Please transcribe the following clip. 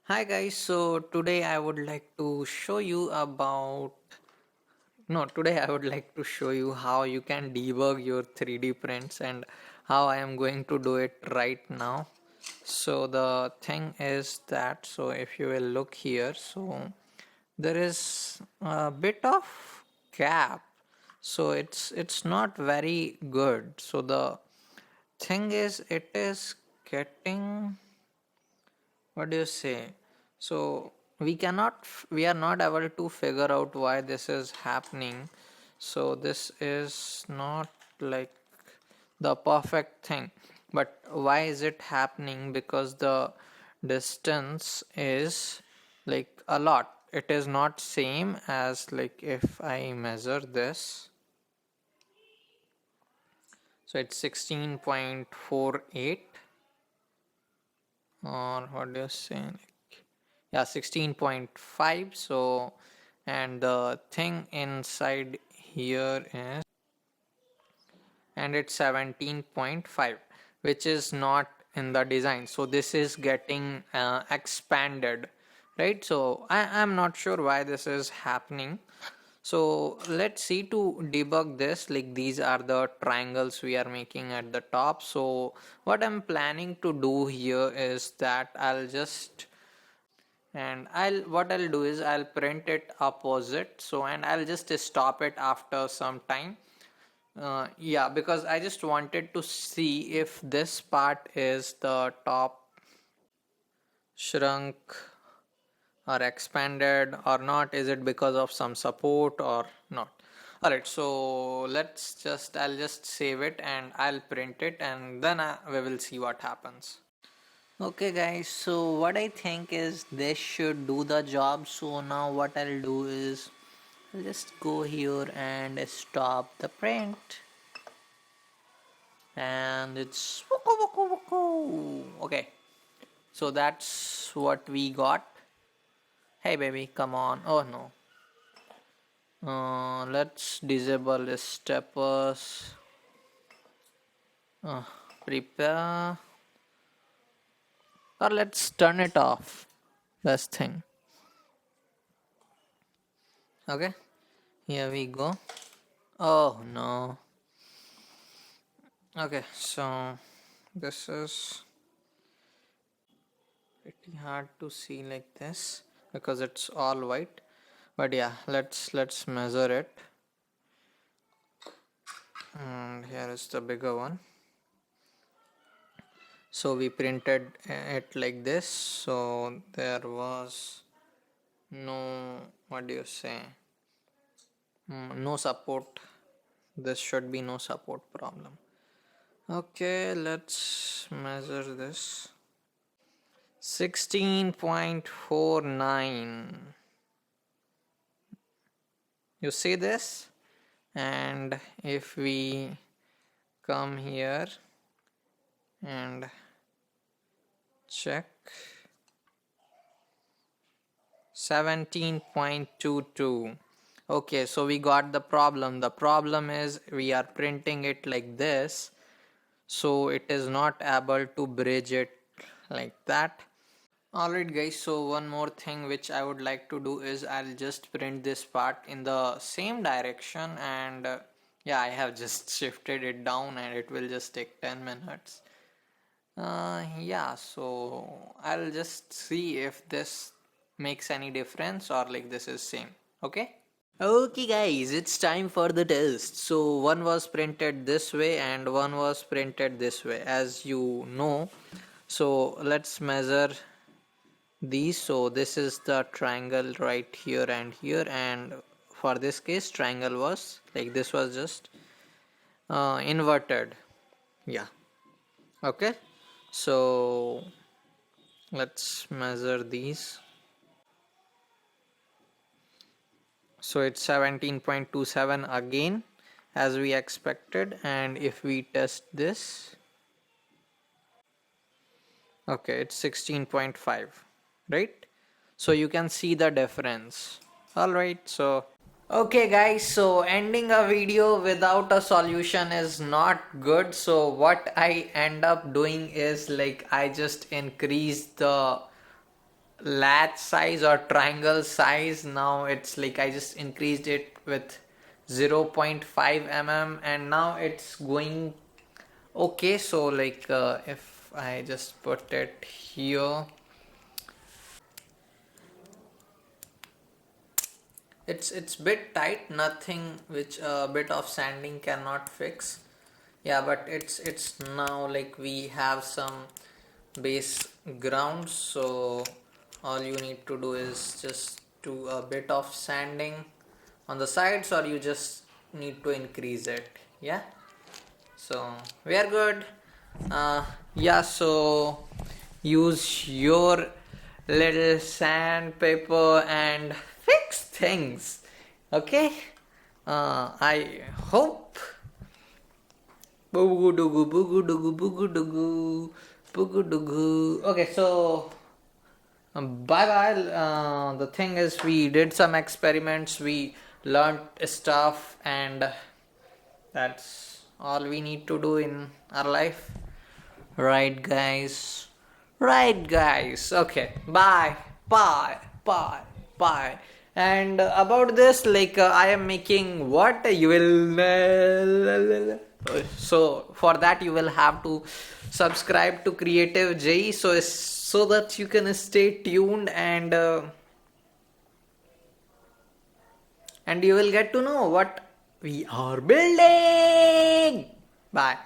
Hi guys, so today I would like to show you about today I would like to show you how you can debug your 3D prints and how I am going to do it right now. So the thing is that, so if you will look here, so there is a bit of gap, so it's not very good. So the thing is, it is getting, what do you say, so we are not able to figure out why this is happening. So this is not like the perfect thing, but why is it happening? Because the distance is like a lot. It is not same as, like, if I measure this, so it's 16.48, or what do you say, yeah, 16.5. So, and the thing inside here is, and it's 17.5, which is not in the design. So this is getting expanded, right? So I'm not sure why this is happening. So let's see to debug this. Like, these are the triangles we are making at the top. So what I'm planning to do here is that what I'll do is I'll print it opposite, so, and I'll just stop it after some time. Yeah, because I just wanted to see if this part is the top shrunk or expanded or not. Is it because of some support or not? Alright, so I'll just save it and I'll print it, and then we will see what happens. Okay guys, so what I think is this should do the job. So now what I'll do is I'll just go here and stop the print, and it's okay. So that's what we got. Hey baby, come on. Oh no. Let's disable the steppers. uh, Prepare, or let's turn it off. Best thing. Okay, here we go. Oh no. Okay, so this is pretty hard to see like this because it's all white, but yeah, let's measure it. And here is the bigger one. So we printed it like this, so there was no, what do you say, no support. This should be no support problem. Okay, let's measure this. 16.49. You see this? And if we come here and check, 17.22. Okay, so we got the problem. The problem is we are printing it like this, so it is not able to bridge it like that. Alright guys, so one more thing which I would like to do is I'll just print this part in the same direction, and yeah, I have just shifted it down and it will just take 10 minutes. Yeah, so I'll just see if this makes any difference or like this is same. Okay. Okay guys, it's time for the test. So one was printed this way and one was printed this way, as you know. So let's measure these. So this is the triangle right here and here, and for this case triangle was like this, was just inverted. Yeah. Okay, so let's measure these. So it's 17.27 again, as we expected. And if we test this, okay, it's 16.5, right? So you can see the difference. All right, so okay guys, so ending a video without a solution is not good. So what I end up doing is, like, I just increase the latch size or triangle size. Now it's like I just increased it with 0.5 mm and now it's going okay. So like if I just put it here, it's bit tight, nothing which a bit of sanding cannot fix. Yeah, but it's now like we have some base ground, so all you need to do is just do a bit of sanding on the sides, or you just need to increase it. Yeah, so we are good. Yeah, so use your little sandpaper and fix things. Okay, I hope. Boogudugu, boogudugu, boogudugu, boogudugu. Okay, so bye bye. The thing is, we did some experiments, we learned stuff, and that's all we need to do in our life. Right, guys? Right, guys. Okay, bye, bye, bye, bye. And about this, like, I am making what you will. So for that, you will have to subscribe to Creative J, so that you can stay tuned and you will get to know what we are building. Bye.